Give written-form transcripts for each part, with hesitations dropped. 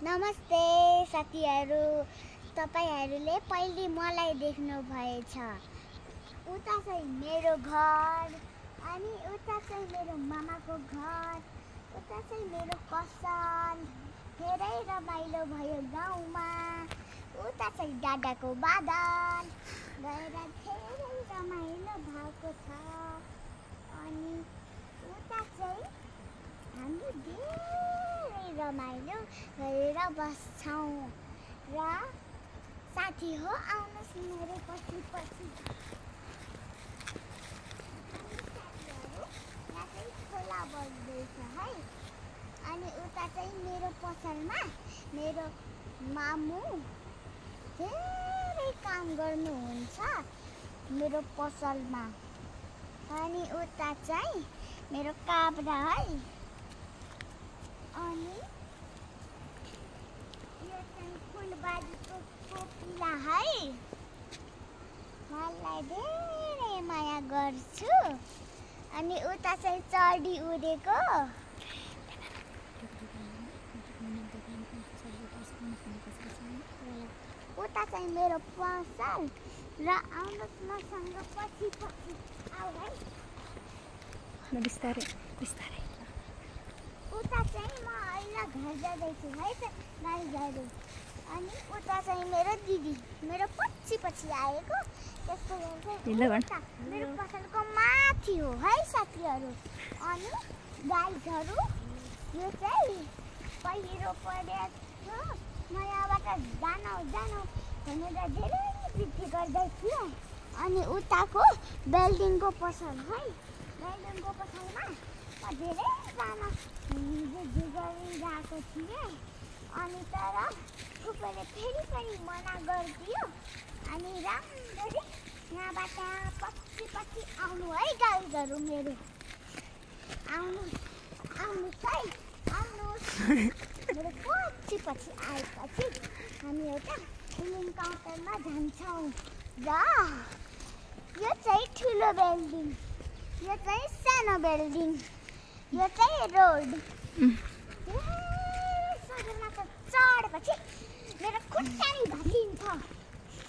नमस्ते साथीहरू, तपाईहरूले पहिले मलाई देख्नु भएछ। उता चाहिँ मेरो घर, अनि उता चाहिँ मेरो मामाको घर, उता चाहिँ मेरो पसल। धेरै रमाइलो भयो गाउँमा। उता चाहिँ दादाको बादल गएर धेरै रमाइलो भएको छ। अनि उता चाहिँ हामी धेरै रमाइलो गरेर बस्छौँ र साथी हो, आउनुहोस् मेरो पछि पछि। यहाँ चाहिँ खोला बग्दैछ है। अनि उता चाहिँ मेरो पसलमा मेरो मामु धेरै काम गर्नुहुन्छ मेरो पसलमा। अनि उता चाहिँ मेरो काब्रा है। अनि यो चाहिँ फुलबारीको कोपिला है। मलाई धेरै माया गर्छु। अनि उता चाहिँ चढी उडेको। उता चाहिँ मेरो पसल र आउनुहोस् मसँग पछि पछि। आऊ है। बिस्तारै बिस्तारै। उता चाहिँ म अहिले घर जाँदैछु है त, गाडीहरू। अनि उता चाहिँ मेरो दिदी मेरो पछि पछि आएको। त्यसको मेरो पसलको माथि हो है साथीहरू। अनि गाईहरू यो चाहिँ पहिरो परेको नयाँबाट जानु भनेर धेरै जिद्दी गर्दै थियो। अनि उताको बिल्डिङको पसल है। बिल्डिङको पसलमा म धेरैजना जिद्दी गरिरहेको थिएँ। अनि तर फुपूले फेरि पनि मना गरिदियो। अनि राम्ररी यहाँबाट पछि पछि आउनु है गाईहरू मेरो। आउनुहोस् है, आउनुहोस्। मेरो पछि पछि आएपछि हामी एउटा फिल्म काउन्टरमा जान्छौँ। र यो चाहिँ ठुलो बिल्डिङ, यो चाहिँ सानो बिल्डिङ, यो चाहिँ रोड। सडकमा त चढेपछि मेरो खुट्टा नि भाँचिन्छ।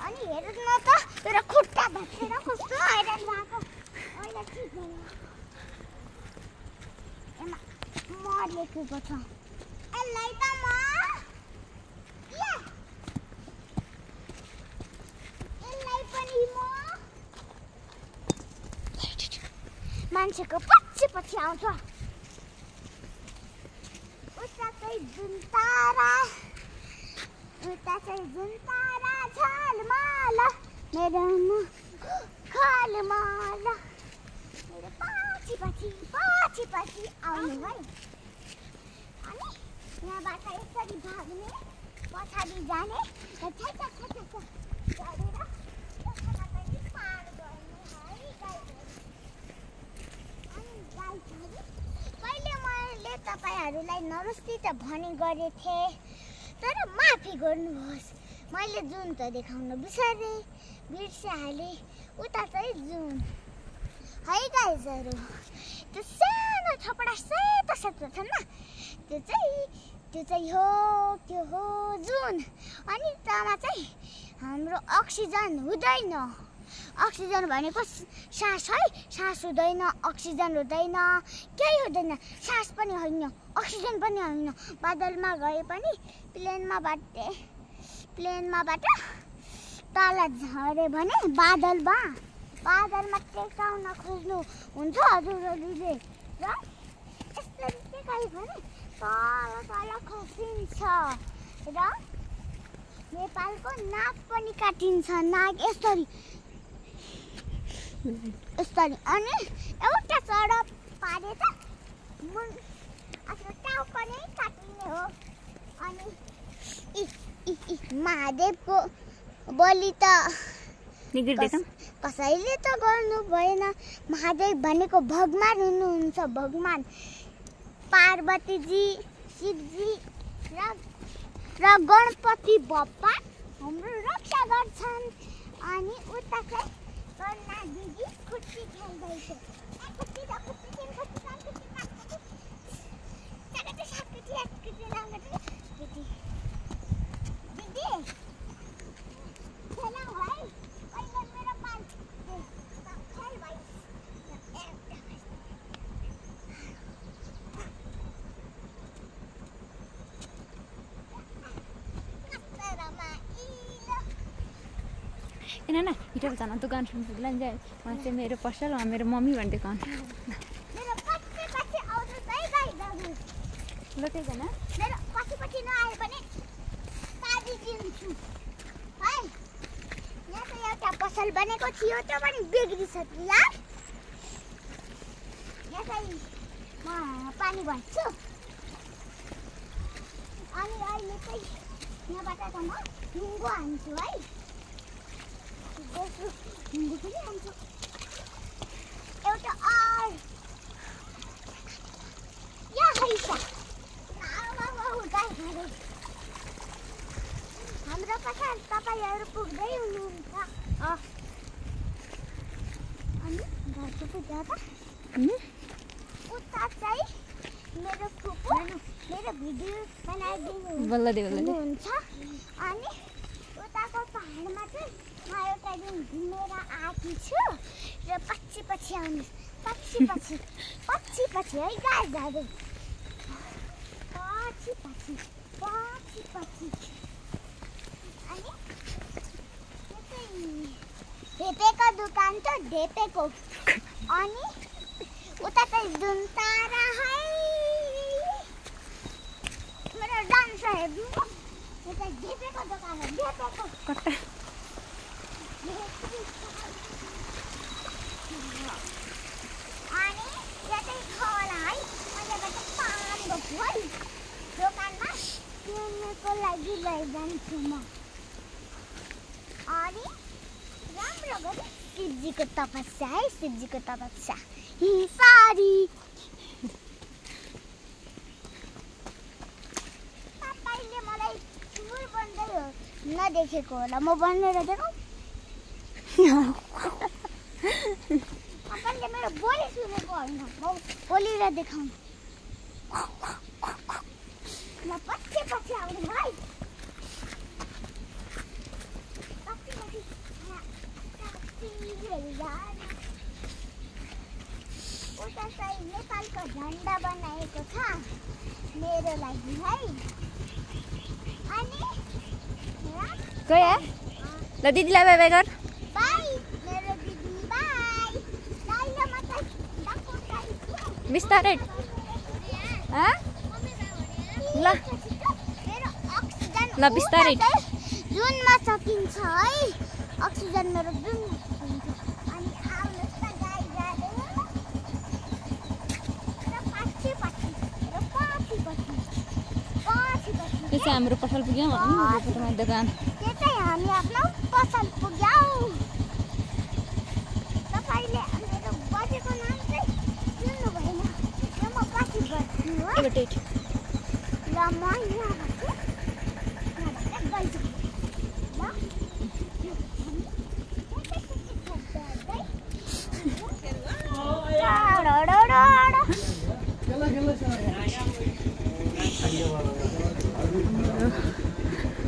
अनि हेर्नु न त मेरो खुट्टा भाँचेर कस्तो हैरान भएको। अहिले ठिक भयो। मरेको छ यसलाई त म यसलाई पनि म मान्छेको पछि पछि आउँछ। उता चाहिँ जुन तारा झलमल मेरो खलमल। मेरो पछि पछि आउनु है। अनि यहाँबाट यसरी भाग्ने, पछाडि जाने, गरेर पार गर्ने है गाईहरू। अनि गाईहरू पहिले मैले तपाईँहरूलाई नरोस्ती त भनी गरेको थिएँ, तर माफी गर्नुहोस्। मैले जुन त देखाउन बिर्सिहालेँ। उता चाहिँ जुन है गाईहरू। त्यो सानो थपडा सेतो छ न, त्यो चाहिँ हो जुन। अनि त्यसमा चाहिँ हाम्रो अक्सिजन हुँदैन। अक्सिजन भनेको सास है। सास हुँदैन, अक्सिजन हुँदैन, केही हुँदैन। सास पनि होइन, अक्सिजन पनि होइन। बादलमा गए पनि प्लेनमाबाट तल झऱ्यो भने बादलमा टेकाउन खोज्नु हुन्छ हजुरहरूले। र यसरी टेकायो भने तल खसिन्छ। र नेपालको नाक पनि काटिन्छ। नाक यसरी। अनि एउटा सडक पारे त आफ्नो टाउको नै काटिने हो। अनि महादेवको बलि त कसैले त गर्नु भएन। महादेव भनेको भगवान हुनुहुन्छ। भगवान पार्वतीजी, शिवजी र गणपति बप्पा हाम्रो रक्षा गर्छन्। अनि उता चाहिँ कन्या दिदी खुट्टी खेल्दैछ। खुट्टी ना ना हिटर जान दुकान सुनपुग्ला नि जाए वहाँ चाहिँ मेरो पसल वहाँ मेरो मम्मी भन्ने दुकान मेरो पछि पछि आउँछ है गाइस दाजु ल त्यही जना मेरो पछि पछि नआए पनि काटी दिन्छु है यहाँ त एउटा पसल बनेको थियो त्यो पनि बिग्रिसक्यो यार यसै म पानी भर्छु अनि अहिले चाहिँ यहाँबाट त म ढुङ्गो हान्छु है ढुङ्गो पनि हान्छु एउटा हाम्रो पसल तपाईहरु पुग्दै हुनुहुन्छ अनि घरको पुग्दा त उता चाहिँ मेरो फुपू मेरो भिडियो बनाइदिनु हुन्छ अनि उताको पहाडमा चाहिँ म एउटा दिन घुमेर आएकी छु र पछि पछि आउनु पछि पछि है गाइस दाजु पछि अनि ढेपेको दुकान त ढेपेको अनि उता चाहिँ जुन्तारा है मेरो डान्स हेर्नु उता ढेपेको दोकान हो ढेपेको कट्टा अनि यतै खोला है अझबाट पानी बस्छु है दोकानमा किन्नको लागि लैजान्छु म अनि राम्रो गरी शिवजीको तपस्या है शिवजीको तपस्या सारी तपाईले मलाई चुर बन्दै हो नदेखेको होला म बनेर देखाउ तपाईले मेरो बोली सुनेको होइन म बोलेर देखाउँ म पछि आउनु है उता चाहिँ नेपालको झन्डा बनाएको छ मेरो लागि है अनि गयो ल दिदीलाई बाई बाई गर बाई मेरो दिदी बाई लाइला मत बिस्तारै ल ल बिस्तारै जुनमा सकिन्छ है अक्सिजन मेरो जुन अनि आउनुहोस् त गाई जाने यो चाहिँ हाम्रो पसल पुग्यौँ दोकान त्यो चाहिँ हामी आफ्नो पसल पुग्यौँ तपाईँले मेरो बजेको नाम चाहिँ सुन्नु भएन यो म पछि गर्छु हो ल म यहाँ गर्छु ल